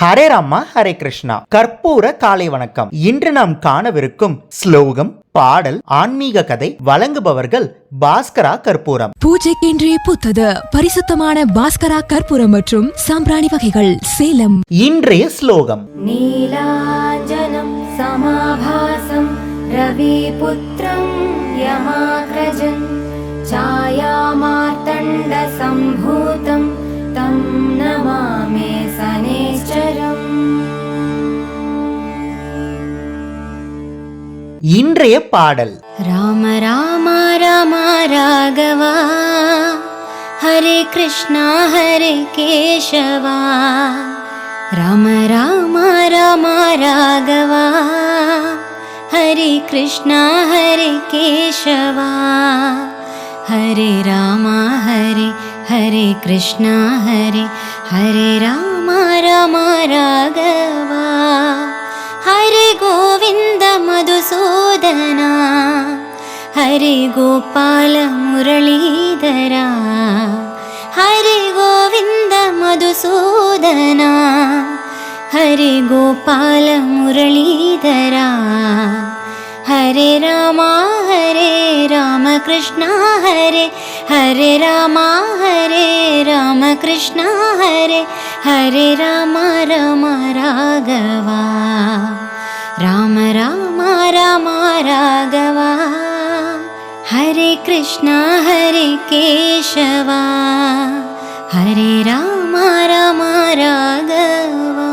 ஹரே ராமா ஹரே கிருஷ்ணா. கற்பூர காலை வணக்கம். இன்று நாம் காணவிருக்கும் ஸ்லோகம், பாடல், ஆன்மீக கதை வழங்குபவர்கள் பாஸ்கரா கற்பூரம். பூஜைக்கென்றே புத்தது பரிசுத்தமான பாஸ்கரா கற்பூரம் மற்றும் சாம்பிராணி வகைகள், சேலம். இன்றைய ஸ்லோகம்: நீலாஞ்சனம் சமாபாசம் ரவிபுத்ரம் யமாக்ரஜன் சாயாமார்த்தண்ட சம்பூதம் தம் நமாமே சனேஸ்வரம். இன்றைய பாடல்: ராம ராம ராம ராகவா ஹரே கிருஷ்ணா ஹரே கேசவா. ராம ராம ராம ராகவா ஹரே கிருஷ்ணா ஹரே கேசவா. ஹரே ராம ஹரே ஹரே கிருஷ்ணா ஹரே ஹரே ராம ராம ராகவா. ஹரே கோவிந்த மதுசூதனா ஹரே கோபால முரளீதரா. ஹரே கோவிந்த மதுசூதனா ஹரே கோபால முரளீதரா. ஹரே ராம கிருஷ்ணா ஹரே ஹரே ராம கிருஷ்ணா ஹரே ஹரே ராம ராகவா. ராம ராம ராம ராகவா ஹரே கிருஷ்ணா ஹரே கேசவா. ஹரே ராம ராகவா.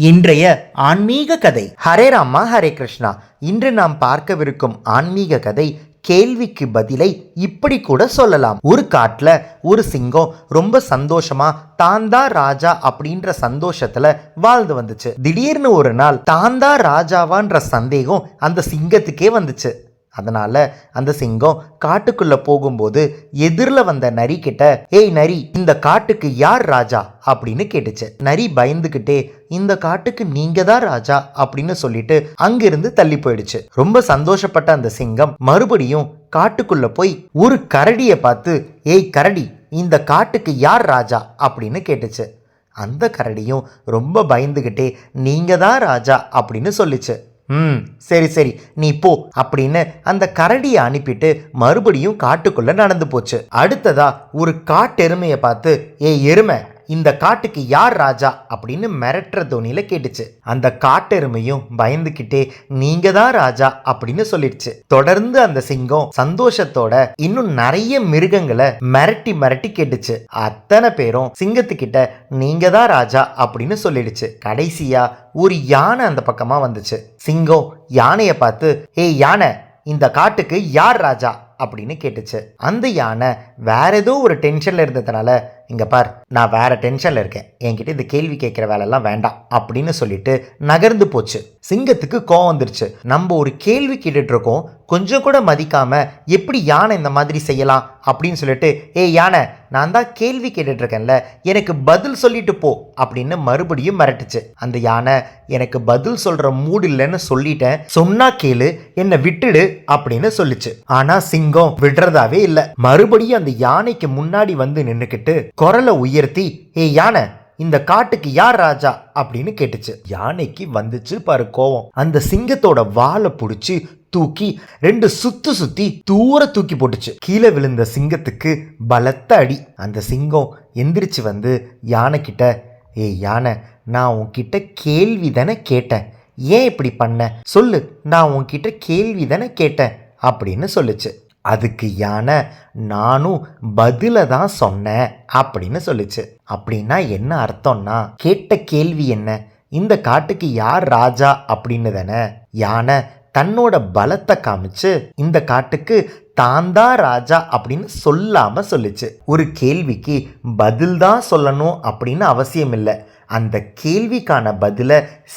இன்றைய ஆன்மீக கதை. ஹரே ராமா ஹரே கிருஷ்ணா. இன்று நாம் பார்க்கவிருக்கும் ஆன்மீக கதை கேள்விக்கு பதிலை இப்படி கூட சொல்லலாம். ஒரு காட்டுல ஒரு சிங்கம் ரொம்ப சந்தோஷமா தான் தான் ராஜா அப்படின்ற சந்தோஷத்துல வாழ்ந்து வந்துச்சு. திடீர்னு ஒரு நாள் தான் தான் ராஜாவான்ற சந்தேகம் அந்த சிங்கத்துக்கே வந்துச்சு. அதனால அந்த சிங்கம் காட்டுக்குள்ள போகும்போது எதிரில் வந்த நரி கிட்ட, ஏய் நரி, இந்த காட்டுக்கு யார் ராஜா அப்படின்னு கேட்டுச்சு. நரி பயந்துகிட்டே, இந்த காட்டுக்கு நீங்க தான் ராஜா அப்படின்னு சொல்லிட்டு அங்கிருந்து தள்ளி போயிடுச்சு. ரொம்ப சந்தோஷப்பட்ட அந்த சிங்கம் மறுபடியும் காட்டுக்குள்ள போய் ஒரு கரடியை பார்த்து, ஏய் கரடி, இந்த காட்டுக்கு யார் ராஜா அப்படின்னு கேட்டுச்சு. அந்த கரடியும் ரொம்ப பயந்துகிட்டே, நீங்க தான் ராஜா அப்படின்னு சொல்லிச்சு. சரி சரி, நீ போ அப்படின்னு அந்த கரடியை அனுப்பிட்டு மறுபடியும் காட்டுக்குள்ள நடந்து போச்சு. அடுத்ததா ஒரு காட்டெருமையை பார்த்து, ஏய் எருமை, இந்த காட்டுக்கு யார் ராஜா அப்படின்னு மிரட்டுற தோனியில கேட்டுச்சு. அந்த காட்டெருமையும் பயந்துக்கிட்டே, நீங்க தான் ராஜா அப்படின்னு சொல்லிடுச்சு. தொடர்ந்து அந்த சிங்கம் சந்தோஷத்தோட இன்னும் நிறைய மிருகங்களை மிரட்டி மிரட்டி கேட்டுச்சு. அத்தனை பேரும் சிங்கத்துக்கிட்ட நீங்க தான் ராஜா அப்படின்னு சொல்லிடுச்சு. கடைசியா ஒரு யானை அந்த பக்கமா வந்துச்சு. சிங்கம் யானையை பார்த்து, ஏய் யானை, இந்த காட்டுக்கு யார் ராஜா அப்படின்னு கேட்டுச்சு. அந்த யானை வேற ஏதோ ஒரு டென்ஷன்ல இருந்ததுனால, இங்க பார், நான் வேற டென்ஷன்ல இருக்கேன், என்கிட்ட இந்த கேள்வி கேட்கிற வேலையெல்லாம் வேண்டாம் அப்படின்னு சொல்லிட்டு நகர்ந்து போச்சு. சிங்கத்துக்கு கோவம் வந்துருச்சு. நம்ம ஒரு கேள்வி கேட்டுட்டு இருக்கோம், கொஞ்சம் கூட மதிக்காம எப்படி யானை இந்த மாதிரி செய்யலாம் அப்படின்னு சொல்லிட்டு, ஏய் யானை, நான் தான் கேள்வி கேட்டுட்டு இருக்கேன்ல, எனக்கு பதில் சொல்லிட்டு போ அப்படின்னு மறுபடியும் மிரட்டுச்சு. அந்த யானை, எனக்கு பதில் சொல்ற மூடு இல்லைன்னு சொல்லிட்டேன், சொன்னா கேளு, என்னை விட்டுடு அப்படின்னு சொல்லிச்சு. ஆனா சிங்கம் விடுறதாவே இல்லை. மறுபடியும் அந்த யானைக்கு முன்னாடி வந்து நின்னுக்கிட்டு குரலை உயர்த்தி, ஏய் யானை, இந்த காட்டுக்கு யார் ராஜா அப்படின்னு கேட்டுச்சு. யானைக்கு வந்துச்சு பாரு கோவம். அந்த சிங்கத்தோட வாலை பிடிச்சி தூக்கி 2 சுத்தி தூர தூக்கி போட்டுச்சு. கீழே விழுந்த சிங்கத்துக்கு பலத்த அடி. அந்த சிங்கம் எந்திரிச்சு வந்து யானை கிட்ட, ஏய் யானை, நான் உன்கிட்ட கேள்வி தானே கேட்டேன், ஏன் இப்படி பண்ண சொல்லு, நான் உன்கிட்ட கேள்வி தானே கேட்டேன் அப்படின்னு சொல்லுச்சு. அதுக்கு யானை, நானும் பதில தான் சொன்னேன் அப்படின்னு சொல்லிச்சு. அப்படின்னா என்ன அர்த்தம்னா, கேட்ட கேள்வி என்ன, இந்த காட்டுக்கு யார் ராஜா அப்படின்னு தானே. யானை தன்னோட பலத்தை காமிச்சு இந்த காட்டுக்கு தான் தான் ராஜா அப்படின்னு சொல்லாம சொல்லிச்சு. ஒரு கேள்விக்கு பதில் தான் சொல்லணும் அப்படின்னு அவசியம் இல்லை. அந்த கேள்விக்கான பதில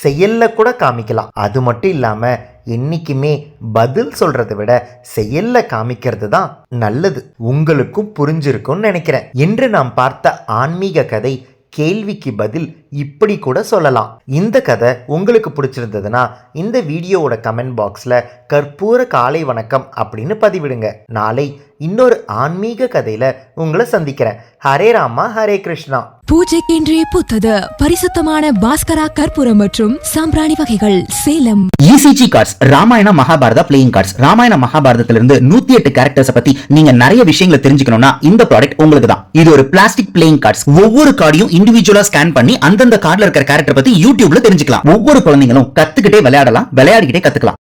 செயல்ல கூட காமிக்கலாம். அது மட்டும் இல்லாம என்னைக்குமே பதில் சொல்றதை விட செயல்ல காமிக்கிறது தான் நல்லது. உங்களுக்கும் புரிஞ்சிருக்கும்னு நினைக்கிறேன். என்று நாம் பார்த்த ஆன்மீக கதை கேள்விக்கு பதில் இப்படி கூட சொல்லலாம். இந்த கதை உங்களுக்கு பிடிச்சிருந்ததுன்னா இந்த வீடியோவோட கமெண்ட் பாக்ஸ்ல கற்பூர காலை வணக்கம் அப்படின்னு பதிவிடுங்க. நாளை இன்னொரு ஆன்மீக கதையில உங்களை சந்திக்கிறேன். ஹரே ராமா ஹரே கிருஷ்ணா. பூஜைக்கென்றே பூத்தது பரிசுத்தமான பாஸ்கரா கற்பூரம் மற்றும் சாம்பிராணி வகைகள் Salem. ECG cards, Ramayana Mahabharata playing cards. Ramayana மகாபாரதத்திலிருந்து 108 கேரக்டர்ஸ் பத்தி நீங்க நிறைய விஷயங்களை தெரிஞ்சுக்கணும்னா இந்த ப்ராடக்ட் உங்களுக்கு தான். இது ஒரு பிளாஸ்டிக் பிளேயிங் கார்ட்ஸ். ஒவ்வொரு கார்டையும் இண்டிவிஜுவலா ஸ்கேன் பண்ணி அந்தந்த கார்டுல இருக்கிற கேரக்டர் பத்தி யூடியூப்ல தெரிஞ்சுக்கலாம். ஒவ்வொரு குழந்தைங்களும் கத்துக்கிட்டே விளையாடலாம், விளையாடிக்கிட்டே கத்துக்கலாம்.